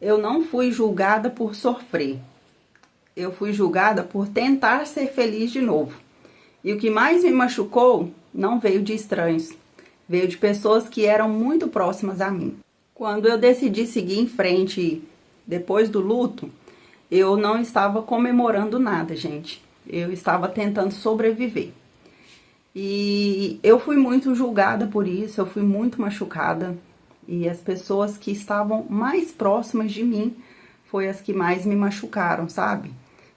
Eu não fui julgada por sofrer. Eu fui julgada por tentar ser feliz de novo. E o que mais me machucou não veio de estranhos, veio de pessoas que eram muito próximas a mim. Quando eu decidi seguir em frente depois do luto, eu não estava comemorando nada, gente. Eu estava tentando sobreviver. E eu fui muito julgada por isso, eu fui muito machucada. E as pessoas que estavam mais próximas de mim foi as que mais me machucaram, sabe?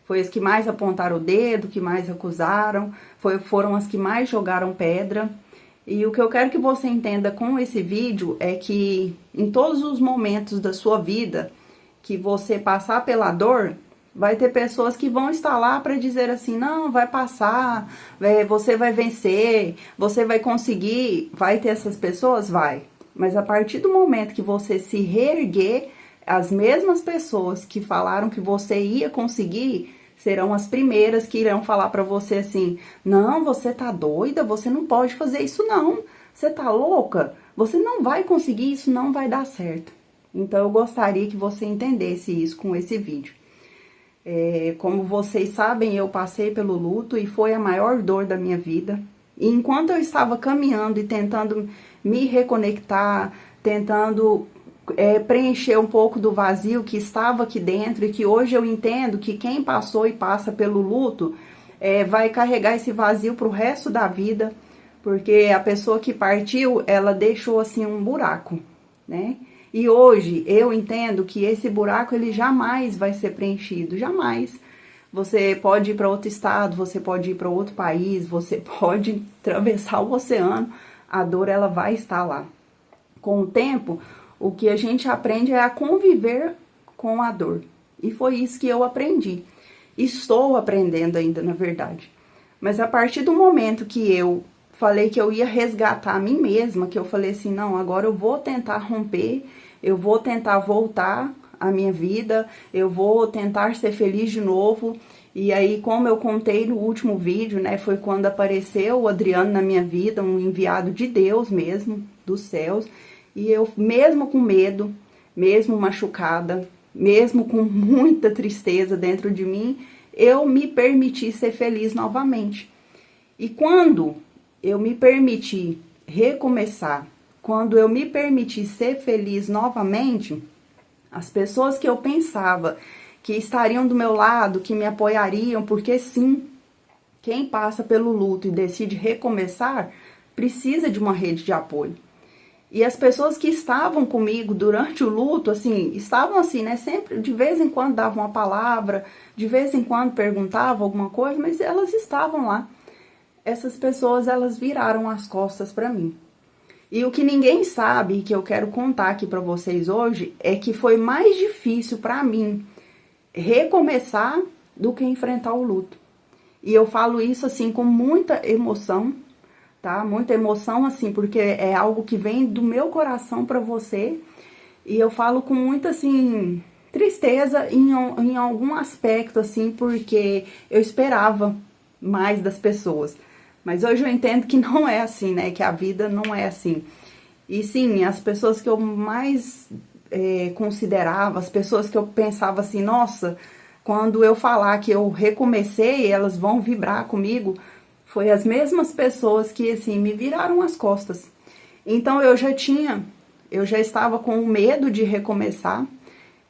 Foi as que mais apontaram o dedo, que mais acusaram, foram as que mais jogaram pedra. E o que eu quero que você entenda com esse vídeo é que em todos os momentos da sua vida que você passar pela dor, vai ter pessoas que vão estar lá para dizer assim, não, vai passar, você vai vencer, você vai conseguir. Vai ter essas pessoas? Vai. Mas a partir do momento que você se reerguer, as mesmas pessoas que falaram que você ia conseguir serão as primeiras que irão falar para você assim, não, você tá doida, você não pode fazer isso não, você tá louca, você não vai conseguir, isso não vai dar certo. Então eu gostaria que você entendesse isso com esse vídeo. Como vocês sabem, eu passei pelo luto e foi a maior dor da minha vida. E enquanto eu estava caminhando e tentando me reconectar, tentando preencher um pouco do vazio que estava aqui dentro, e que hoje eu entendo que quem passou e passa pelo luto vai carregar esse vazio para o resto da vida, porque a pessoa que partiu, ela deixou assim um buraco, né? E hoje eu entendo que esse buraco ele jamais vai ser preenchido, jamais. Você pode ir para outro estado, você pode ir para outro país, você pode atravessar o oceano, a dor ela vai estar lá. Com o tempo, o que a gente aprende é a conviver com a dor. E foi isso que eu aprendi. Estou aprendendo ainda, na verdade. Mas a partir do momento que eu falei que eu ia resgatar a mim mesma, que eu falei assim, não, agora eu vou tentar romper, eu vou tentar voltar à minha vida, eu vou tentar ser feliz de novo. E aí, como eu contei no último vídeo, né, foi quando apareceu o Adriano na minha vida, um enviado de Deus mesmo, dos céus. E eu, mesmo com medo, mesmo machucada, mesmo com muita tristeza dentro de mim, eu me permiti ser feliz novamente. E quando eu me permiti recomeçar, quando eu me permiti ser feliz novamente, as pessoas que eu pensava que estariam do meu lado, que me apoiariam, porque sim, quem passa pelo luto e decide recomeçar, precisa de uma rede de apoio. E as pessoas que estavam comigo durante o luto, assim, estavam assim, né, sempre, de vez em quando davam uma palavra, de vez em quando perguntavam alguma coisa, mas elas estavam lá. Essas pessoas, elas viraram as costas para mim. E o que ninguém sabe, que eu quero contar aqui para vocês hoje, é que foi mais difícil para mim recomeçar do que enfrentar o luto. E eu falo isso assim com muita emoção, tá? Muita emoção assim, porque é algo que vem do meu coração para você. E eu falo com muita assim tristeza em algum aspecto assim, porque eu esperava mais das pessoas. Mas hoje eu entendo que não é assim, né? Que a vida não é assim. E sim, as pessoas que eu mais considerava, as pessoas que eu pensava assim, nossa, quando eu falar que eu recomecei, elas vão vibrar comigo, foi as mesmas pessoas que assim me viraram as costas. Então eu já estava com o medo de recomeçar,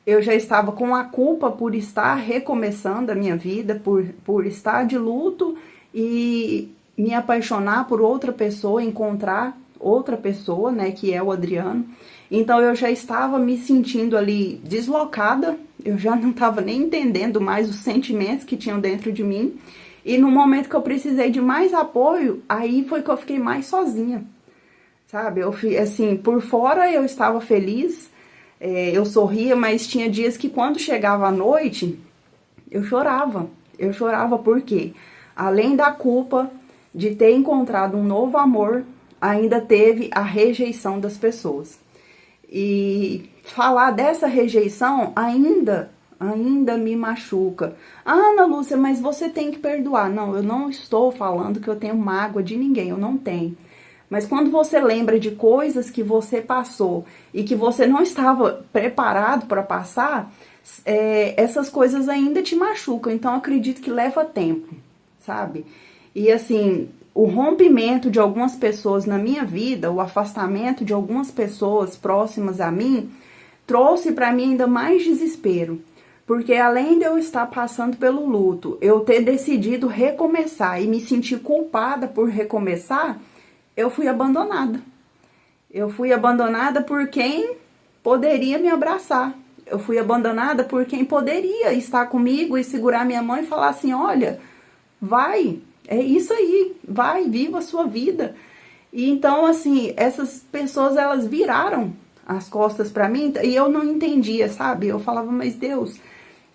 eu já estava com a culpa por estar recomeçando a minha vida, por estar de luto e me apaixonar por outra pessoa, encontrar outra pessoa, né, que é o Adriano. Então eu já estava me sentindo ali deslocada, eu já não estava nem entendendo mais os sentimentos que tinham dentro de mim. E no momento que eu precisei de mais apoio, aí foi que eu fiquei mais sozinha, sabe? Eu assim, por fora eu estava feliz, eu sorria, mas tinha dias que quando chegava a noite, eu chorava. Eu chorava porque, além da culpa de ter encontrado um novo amor, ainda teve a rejeição das pessoas. E falar dessa rejeição ainda me machuca. Ah, Ana Lúcia, mas você tem que perdoar. Não, eu não estou falando que eu tenho mágoa de ninguém, eu não tenho. Mas quando você lembra de coisas que você passou e que você não estava preparado para passar, essas coisas ainda te machucam. Então, eu acredito que leva tempo, sabe? E assim, o rompimento de algumas pessoas na minha vida, o afastamento de algumas pessoas próximas a mim, trouxe para mim ainda mais desespero. Porque além de eu estar passando pelo luto, eu ter decidido recomeçar e me sentir culpada por recomeçar, eu fui abandonada. Eu fui abandonada por quem poderia me abraçar. Eu fui abandonada por quem poderia estar comigo e segurar minha mão e falar assim, olha, vai, é isso aí, vai, viva a sua vida. E então, assim, essas pessoas, elas viraram as costas pra mim e eu não entendia, sabe? Eu falava, mas Deus,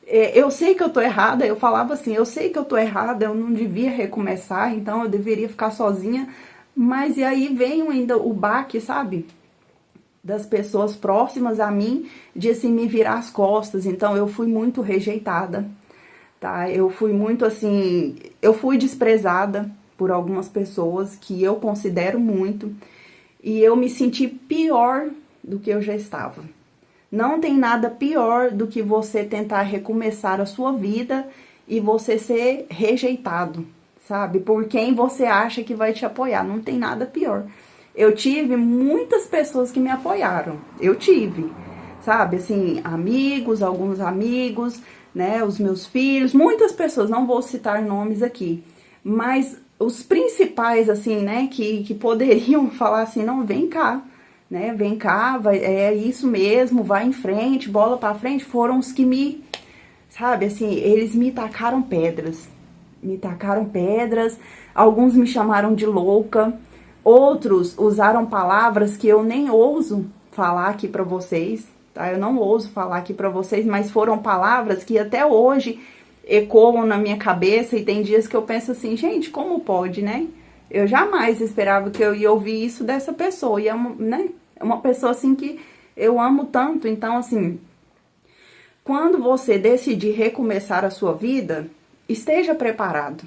eu sei que eu tô errada. Eu falava assim, eu sei que eu tô errada, eu não devia recomeçar, então eu deveria ficar sozinha. Mas e aí vem ainda o baque, sabe? Das pessoas próximas a mim, de assim, me virar as costas. Então eu fui muito rejeitada, tá? Eu fui muito assim, eu fui desprezada por algumas pessoas que eu considero muito, e eu me senti pior do que eu já estava. Não tem nada pior do que você tentar recomeçar a sua vida e você ser rejeitado, sabe? Por quem você acha que vai te apoiar. Não tem nada pior. Eu tive muitas pessoas que me apoiaram. Eu tive, sabe? Assim, amigos, alguns amigos, né? Os meus filhos, muitas pessoas, não vou citar nomes aqui. Mas os principais, assim, né? Que poderiam falar assim, não, vem cá. Né, vem cá, vai, é isso mesmo, vai em frente, bola pra frente, foram os que me, sabe, assim, eles me tacaram pedras, alguns me chamaram de louca, outros usaram palavras que eu nem ouso falar aqui pra vocês, tá, eu não ouso falar aqui pra vocês, mas foram palavras que até hoje ecoam na minha cabeça, e tem dias que eu penso assim, gente, como pode, né? Eu jamais esperava que eu ia ouvir isso dessa pessoa. E é uma, né? É uma pessoa assim que eu amo tanto. Então, assim, quando você decidir recomeçar a sua vida, esteja preparado.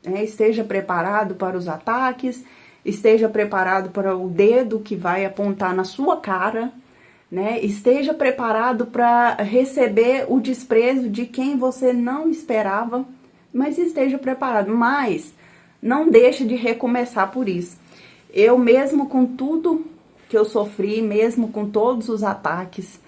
Né? Esteja preparado para os ataques, esteja preparado para o dedo que vai apontar na sua cara, né? Esteja preparado para receber o desprezo de quem você não esperava, mas esteja preparado. Mas não deixe de recomeçar por isso. Eu mesmo com tudo que eu sofri, mesmo com todos os ataques,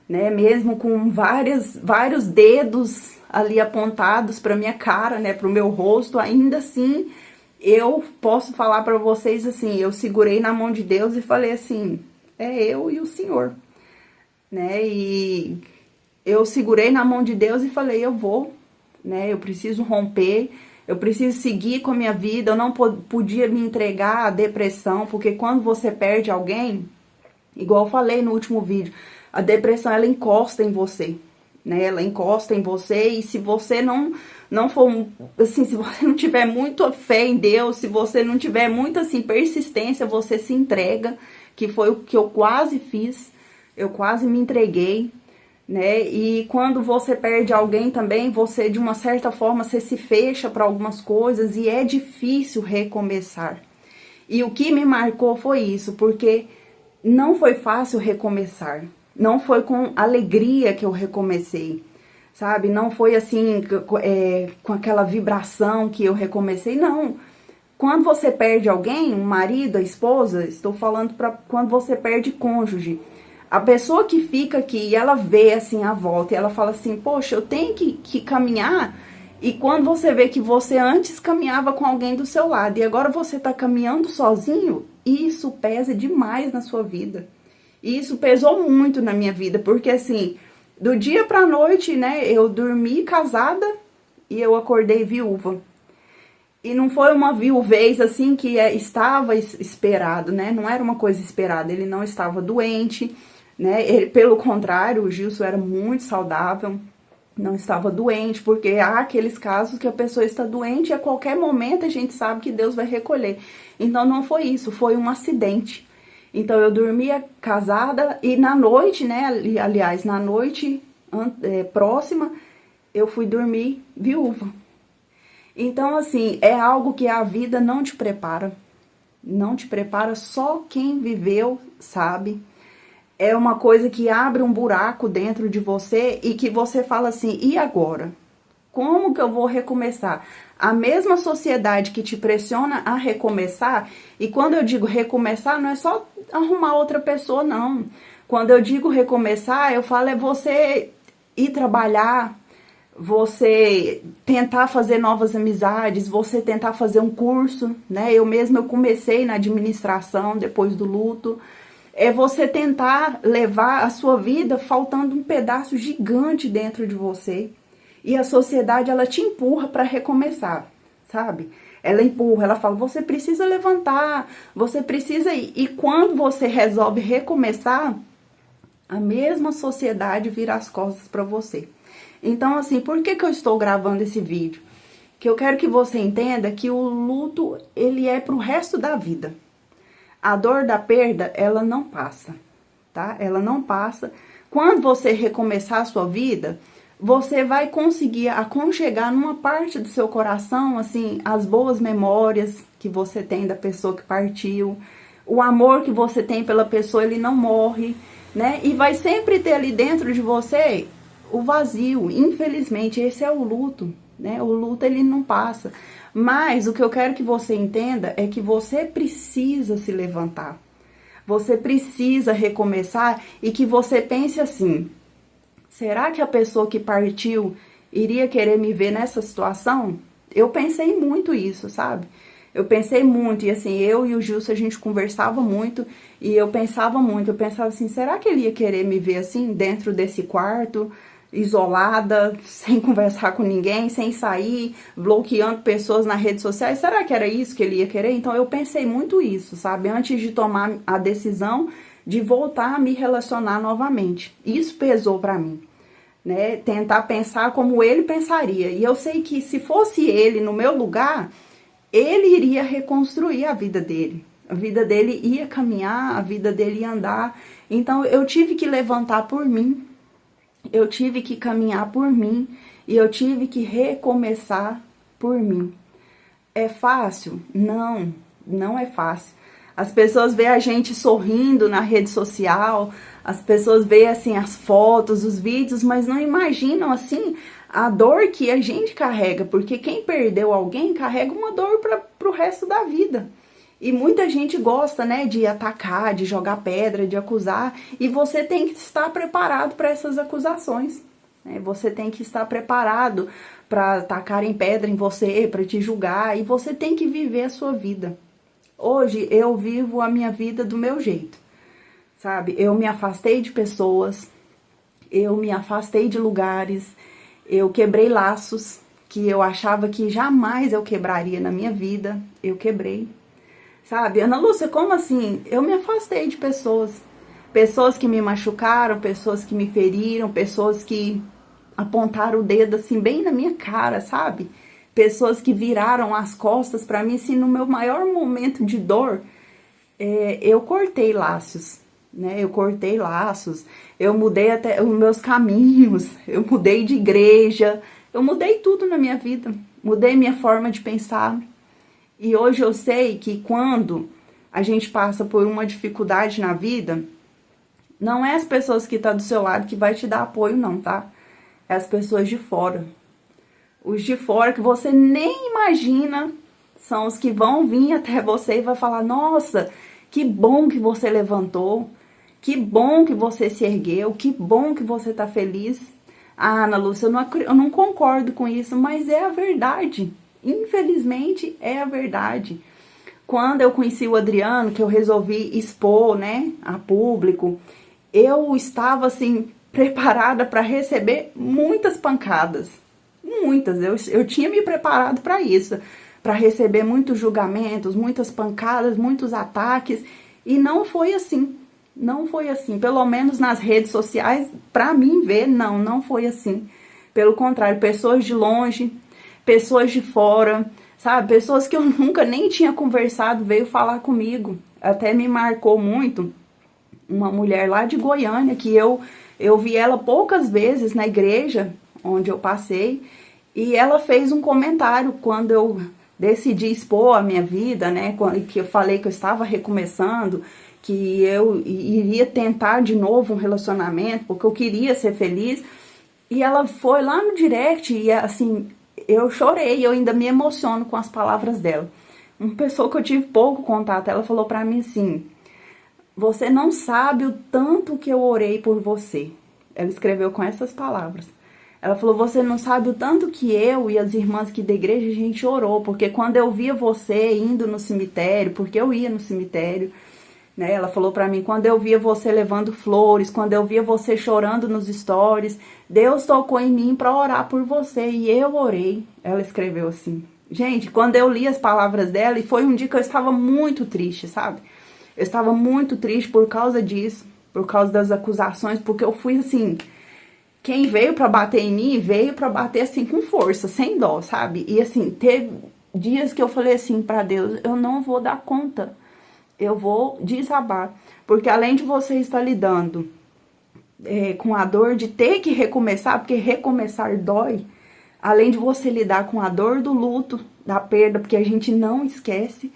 né, mesmo com vários dedos ali apontados para minha cara, né, para o meu rosto, ainda assim, eu posso falar para vocês assim, eu segurei na mão de Deus e falei assim, é eu e o Senhor, né, e eu segurei na mão de Deus e falei, eu vou, né, eu preciso romper, eu preciso seguir com a minha vida, eu não podia me entregar à depressão, porque quando você perde alguém, igual eu falei no último vídeo, a depressão, ela encosta em você, né? Ela encosta em você, e se você não for, assim, se você não tiver muita fé em Deus, se você não tiver muita, assim, persistência, você se entrega, que foi o que eu quase fiz, eu quase me entreguei, né? E quando você perde alguém também, você, de uma certa forma, você se fecha para algumas coisas e é difícil recomeçar. E o que me marcou foi isso, porque não foi fácil recomeçar. Não foi com alegria que eu recomecei, sabe? Não foi assim, com aquela vibração que eu recomecei, não. Quando você perde alguém, um marido, a esposa, estou falando para quando você perde cônjuge, a pessoa que fica aqui e ela vê assim a volta e ela fala assim, poxa, eu tenho que caminhar. E quando você vê que você antes caminhava com alguém do seu lado e agora você tá caminhando sozinho, isso pesa demais na sua vida. E isso pesou muito na minha vida, porque assim, do dia pra noite, né, eu dormi casada e eu acordei viúva. E não foi uma viuvez assim que estava esperado, né, não era uma coisa esperada, ele não estava doente, né, pelo contrário, o Gilson era muito saudável, não estava doente, porque há aqueles casos que a pessoa está doente e a qualquer momento a gente sabe que Deus vai recolher. Então não foi isso, foi um acidente. Então eu dormia casada e na noite, né, aliás, na noite próxima, eu fui dormir viúva. Então assim, é algo que a vida não te prepara. Não te prepara, só quem viveu sabe. É uma coisa que abre um buraco dentro de você e que você fala assim, e agora? Como que eu vou recomeçar? A mesma sociedade que te pressiona a recomeçar, e quando eu digo recomeçar, não é só arrumar outra pessoa, não. Quando eu digo recomeçar, eu falo é você ir trabalhar, você tentar fazer novas amizades, você tentar fazer um curso, né? Eu comecei na administração depois do luto. É você tentar levar a sua vida faltando um pedaço gigante dentro de você. E a sociedade, ela te empurra para recomeçar, sabe? Ela empurra, ela fala, você precisa levantar, você precisa ir. E quando você resolve recomeçar, a mesma sociedade vira as costas para você. Então, assim, por que eu estou gravando esse vídeo? Que eu quero que você entenda que o luto, ele é pro resto da vida. A dor da perda, ela não passa, tá? Ela não passa. Quando você recomeçar a sua vida, você vai conseguir aconchegar numa parte do seu coração, assim, as boas memórias que você tem da pessoa que partiu, o amor que você tem pela pessoa, ele não morre, né? E vai sempre ter ali dentro de você o vazio. Infelizmente, esse é o luto, né? O luto, ele não passa. Mas o que eu quero que você entenda é que você precisa se levantar. Você precisa recomeçar e que você pense assim, será que a pessoa que partiu iria querer me ver nessa situação? Eu pensei muito isso, sabe? Eu pensei muito, e assim, eu e o Gilson, a gente conversava muito, e eu pensava assim, será que ele ia querer me ver assim, dentro desse quarto, isolada, sem conversar com ninguém, sem sair, bloqueando pessoas nas redes sociais? Será que era isso que ele ia querer? Então eu pensei muito isso, sabe? Antes de tomar a decisão de voltar a me relacionar novamente. Isso pesou pra mim, né? Tentar pensar como ele pensaria. E eu sei que se fosse ele no meu lugar, ele iria reconstruir a vida dele. A vida dele ia caminhar, a vida dele ia andar. Então eu tive que levantar por mim. Eu tive que caminhar por mim e eu tive que recomeçar por mim. É fácil? Não, não é fácil. As pessoas veem a gente sorrindo na rede social, as pessoas veem assim as fotos, os vídeos, mas não imaginam assim a dor que a gente carrega, porque quem perdeu alguém carrega uma dor para o resto da vida. E muita gente gosta, né, de atacar, de jogar pedra, de acusar, e você tem que estar preparado para essas acusações, né? Você tem que estar preparado para atacarem pedra em você, para te julgar, e você tem que viver a sua vida. Hoje eu vivo a minha vida do meu jeito, sabe? Eu me afastei de pessoas, eu me afastei de lugares, eu quebrei laços que eu achava que jamais eu quebraria na minha vida, eu quebrei. Sabe, Ana Lúcia, como assim? Eu me afastei de pessoas. Pessoas que me machucaram, pessoas que me feriram, pessoas que apontaram o dedo assim bem na minha cara, sabe? Pessoas que viraram as costas pra mim, assim, no meu maior momento de dor, eu cortei laços, né? Eu cortei laços, eu mudei até os meus caminhos, eu mudei de igreja, eu mudei tudo na minha vida, mudei minha forma de pensar. E hoje eu sei que quando a gente passa por uma dificuldade na vida, não é as pessoas que estão do seu lado que vai te dar apoio não, tá? É as pessoas de fora. Os de fora que você nem imagina são os que vão vir até você e vai falar, nossa, que bom que você levantou, que bom que você se ergueu, que bom que você tá feliz. Ah, Ana Lúcia, eu não concordo com isso, mas é a verdade. Infelizmente, é a verdade. Quando eu conheci o Adriano, que eu resolvi expor, né, a público, eu estava, assim, preparada para receber muitas pancadas. Muitas. Eu tinha me preparado para isso. Para receber muitos julgamentos, muitas pancadas, muitos ataques. E não foi assim. Não foi assim. Pelo menos nas redes sociais, para mim ver, não foi assim. Pelo contrário, pessoas de longe, pessoas de fora, sabe? Pessoas que eu nunca nem tinha conversado veio falar comigo. Até me marcou muito uma mulher lá de Goiânia, que eu vi ela poucas vezes na igreja onde eu passei, e ela fez um comentário quando eu decidi expor a minha vida, né, que eu falei que eu estava recomeçando, que eu iria tentar de novo um relacionamento, porque eu queria ser feliz. E ela foi lá no direct e assim, eu chorei, eu ainda me emociono com as palavras dela. Uma pessoa que eu tive pouco contato, ela falou pra mim assim: você não sabe o tanto que eu orei por você. Ela escreveu com essas palavras. Ela falou: você não sabe o tanto que eu e as irmãs aqui da igreja a gente orou, porque quando eu via você indo no cemitério, porque eu ia no cemitério, né? Ela falou pra mim: quando eu via você levando flores, quando eu via você chorando nos stories, Deus tocou em mim pra orar por você e eu orei. Ela escreveu assim. Gente, quando eu li as palavras dela, e foi um dia que eu estava muito triste, sabe? Eu estava muito triste por causa disso, por causa das acusações, porque eu fui assim, quem veio pra bater em mim, veio pra bater assim com força, sem dó, sabe? E assim, teve dias que eu falei assim pra Deus: eu não vou dar conta, eu vou desabar, porque além de você estar lidando com a dor de ter que recomeçar, porque recomeçar dói, além de você lidar com a dor do luto, da perda, porque a gente não esquece,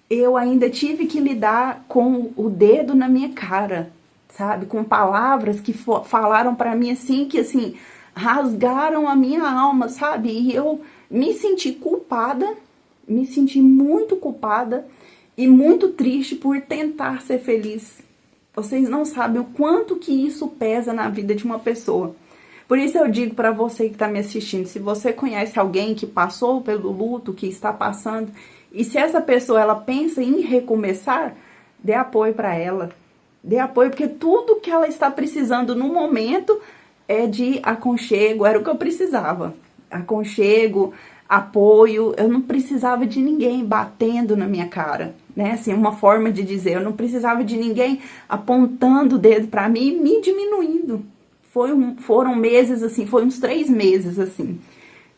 eu ainda tive que lidar com o dedo na minha cara, sabe? Com palavras que falaram pra mim assim, que assim, rasgaram a minha alma, sabe? E eu me senti culpada, me senti muito culpada e muito triste por tentar ser feliz. Vocês não sabem o quanto que isso pesa na vida de uma pessoa. Por isso eu digo para você que está me assistindo, se você conhece alguém que passou pelo luto, que está passando, e se essa pessoa ela pensa em recomeçar, dê apoio para ela. Dê apoio, porque tudo que ela está precisando no momento é de aconchego, era o que eu precisava. Aconchego, apoio, eu não precisava de ninguém batendo na minha cara, né? Assim, uma forma de dizer, eu não precisava de ninguém apontando o dedo para mim e me diminuindo. Foram meses assim, foi uns 3 meses assim.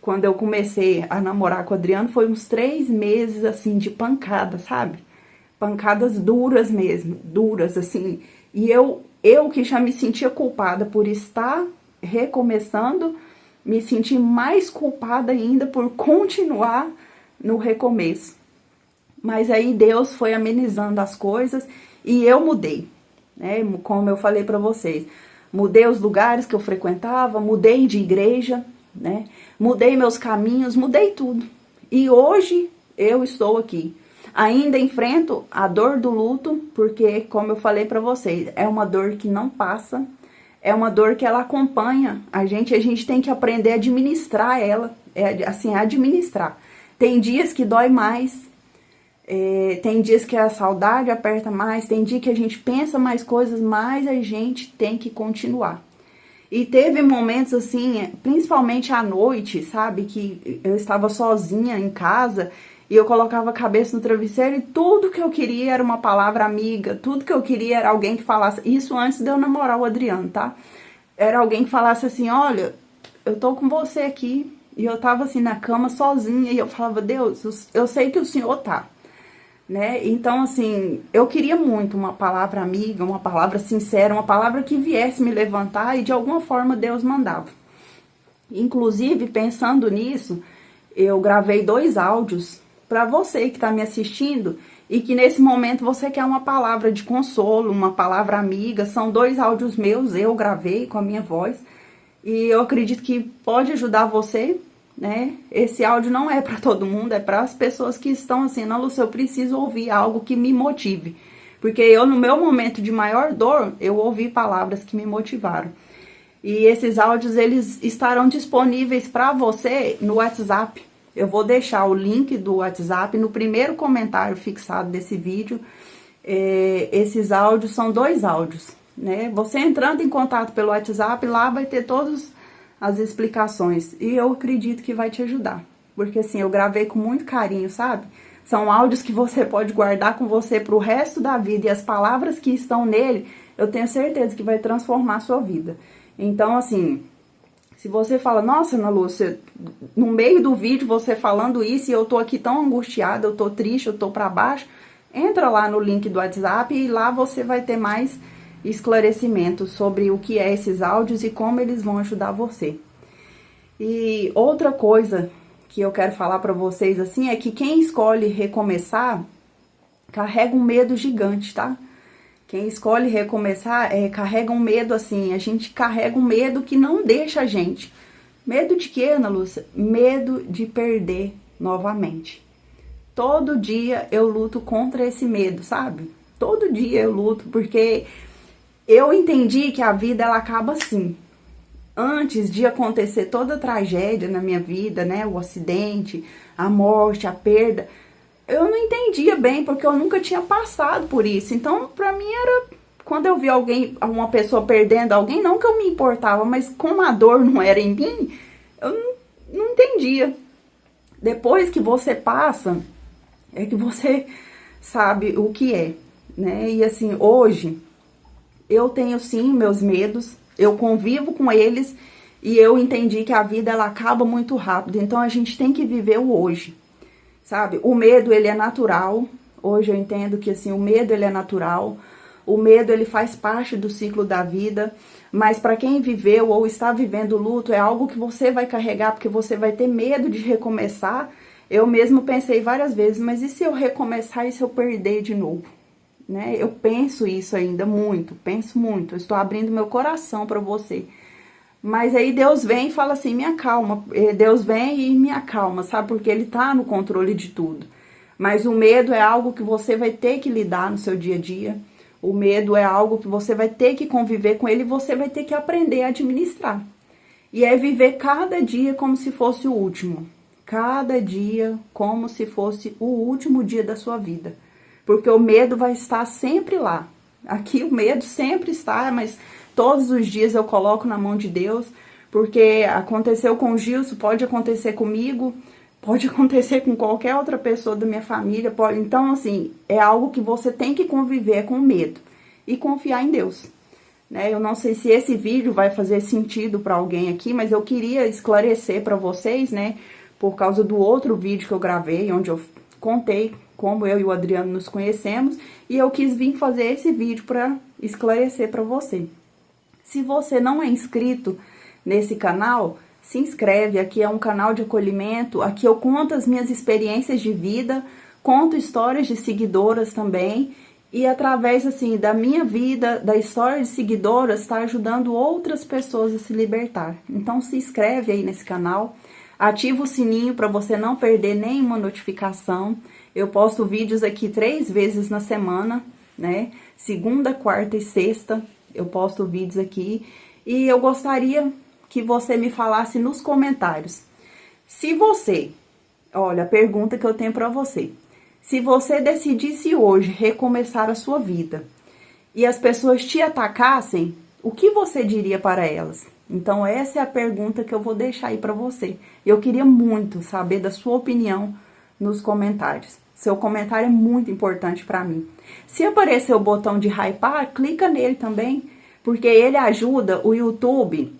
Quando eu comecei a namorar com o Adriano, foi uns 3 meses assim de pancada, sabe? Pancadas duras mesmo, duras assim. E eu que já me sentia culpada por estar recomeçando, me senti mais culpada ainda por continuar no recomeço. Mas aí Deus foi amenizando as coisas e eu mudei, né? Como eu falei para vocês, mudei os lugares que eu frequentava, mudei de igreja, né? Mudei meus caminhos, mudei tudo. E hoje eu estou aqui. Ainda enfrento a dor do luto, porque, como eu falei para vocês, é uma dor que não passa, é uma dor que ela acompanha a gente tem que aprender a administrar ela, assim, administrar. Tem dias que dói mais, tem dias que a saudade aperta mais, tem dia que a gente pensa mais coisas, mas a gente tem que continuar. E teve momentos assim, principalmente à noite, sabe, que eu estava sozinha em casa e eu colocava a cabeça no travesseiro e tudo que eu queria era uma palavra amiga, tudo que eu queria era alguém que falasse, isso antes de eu namorar o Adriano, tá? Era alguém que falasse assim: olha, eu tô com você aqui. E eu tava assim na cama sozinha e eu falava: Deus, eu sei que o Senhor tá, né? Então assim, eu queria muito uma palavra amiga, uma palavra sincera, uma palavra que viesse me levantar, e de alguma forma Deus mandava. Inclusive, pensando nisso, eu gravei 2 áudios para você que está me assistindo e que nesse momento você quer uma palavra de consolo, uma palavra amiga. São 2 áudios meus, eu gravei com a minha voz e eu acredito que pode ajudar você, né? Esse áudio não é para todo mundo, é para as pessoas que estão assim: não, Lúcia, eu preciso ouvir algo que me motive. Porque eu, no meu momento de maior dor, eu ouvi palavras que me motivaram. E esses áudios, eles estarão disponíveis para você no WhatsApp. Eu vou deixar o link do WhatsApp no primeiro comentário fixado desse vídeo. Esses áudios são 2 áudios, né? Você entrando em contato pelo WhatsApp, lá vai ter todas as explicações. E eu acredito que vai te ajudar. Porque assim, eu gravei com muito carinho, sabe? São áudios que você pode guardar com você pro resto da vida. E as palavras que estão nele, eu tenho certeza que vai transformar a sua vida. Então, assim, se você fala: nossa, Ana Lúcia, no meio do vídeo você falando isso e eu tô aqui tão angustiada, eu tô triste, eu tô pra baixo, entra lá no link do WhatsApp e lá você vai ter mais esclarecimento sobre o que é esses áudios e como eles vão ajudar você. E outra coisa que eu quero falar para vocês assim é que quem escolhe recomeçar carrega um medo gigante, tá? Quem escolhe recomeçar carrega um medo assim, a gente carrega um medo que não deixa a gente. Medo de quê, Ana Lúcia? Medo de perder novamente. Todo dia eu luto contra esse medo, sabe? Todo dia eu luto, porque eu entendi que a vida ela acaba assim. Antes de acontecer toda a tragédia na minha vida, né? O acidente, a morte, a perda, eu não entendia bem, porque eu nunca tinha passado por isso. Então, pra mim era... Quando eu vi alguém, uma pessoa perdendo alguém, não que eu me importava, mas como a dor não era em mim, eu não entendia. Depois que você passa, é que você sabe o que é, né? E assim, hoje, eu tenho sim meus medos, eu convivo com eles e eu entendi que a vida ela acaba muito rápido. Então, a gente tem que viver o hoje. Sabe, o medo ele é natural, hoje eu entendo que assim, o medo ele é natural, o medo ele faz parte do ciclo da vida, mas para quem viveu ou está vivendo o luto é algo que você vai carregar, porque você vai ter medo de recomeçar. Eu mesmo pensei várias vezes, mas e se eu recomeçar e se eu perder de novo? Né? Eu penso isso ainda muito, penso muito, eu estou abrindo meu coração para você. Mas aí Deus vem e fala assim, me acalma. Deus vem e me acalma, sabe? Porque Ele tá no controle de tudo. Mas o medo é algo que você vai ter que lidar no seu dia a dia. O medo é algo que você vai ter que conviver com ele e você vai ter que aprender a administrar. E é viver cada dia como se fosse o último. Cada dia como se fosse o último dia da sua vida. Porque o medo vai estar sempre lá. Aqui o medo sempre está, mas... Todos os dias eu coloco na mão de Deus, porque aconteceu com o Gilson, pode acontecer comigo, pode acontecer com qualquer outra pessoa da minha família. Pode... Então, assim, é algo que você tem que conviver com medo e confiar em Deus. Né? Eu não sei se esse vídeo vai fazer sentido para alguém aqui, mas eu queria esclarecer para vocês, né? Por causa do outro vídeo que eu gravei, onde eu contei como eu e o Adriano nos conhecemos, e eu quis vir fazer esse vídeo para esclarecer para você. Se você não é inscrito nesse canal, se inscreve. Aqui é um canal de acolhimento, aqui eu conto as minhas experiências de vida, conto histórias de seguidoras também, e através assim da minha vida, da história de seguidoras, está ajudando outras pessoas a se libertar. Então se inscreve aí nesse canal, ativa o sininho para você não perder nenhuma notificação. Eu posto vídeos aqui 3 vezes na semana, né? Segunda, quarta e sexta. Eu posto vídeos aqui e eu gostaria que você me falasse nos comentários. Se você, olha, a pergunta que eu tenho para você. Se você decidisse hoje recomeçar a sua vida e as pessoas te atacassem, o que você diria para elas? Então essa é a pergunta que eu vou deixar aí para você. Eu queria muito saber da sua opinião nos comentários. Seu comentário é muito importante para mim. Se aparecer o botão de hypar, clica nele também, porque ele ajuda o YouTube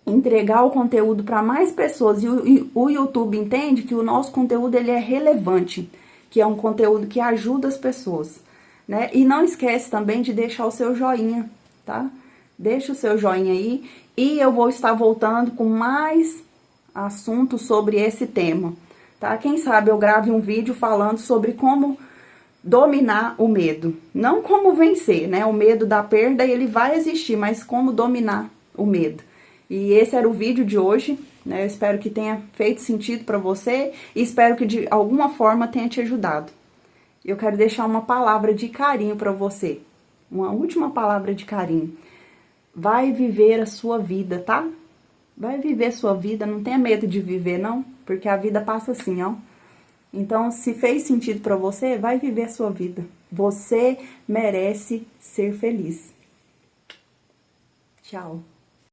a entregar o conteúdo para mais pessoas. E o YouTube entende que o nosso conteúdo ele é relevante, que é um conteúdo que ajuda as pessoas, né? E não esquece também de deixar o seu joinha, tá? Deixa o seu joinha aí e eu vou estar voltando com mais assuntos sobre esse tema. Tá? Quem sabe eu grave um vídeo falando sobre como dominar o medo. Não como vencer, né? O medo da perda, ele vai existir, mas como dominar o medo. E esse era o vídeo de hoje, né? Eu espero que tenha feito sentido para você e espero que de alguma forma tenha te ajudado. Eu quero deixar uma palavra de carinho para você. Uma última palavra de carinho. Vai viver a sua vida, tá? Vai viver sua vida, não tenha medo de viver, não, porque a vida passa assim, ó. Então, se fez sentido pra você, vai viver a sua vida. Você merece ser feliz. Tchau.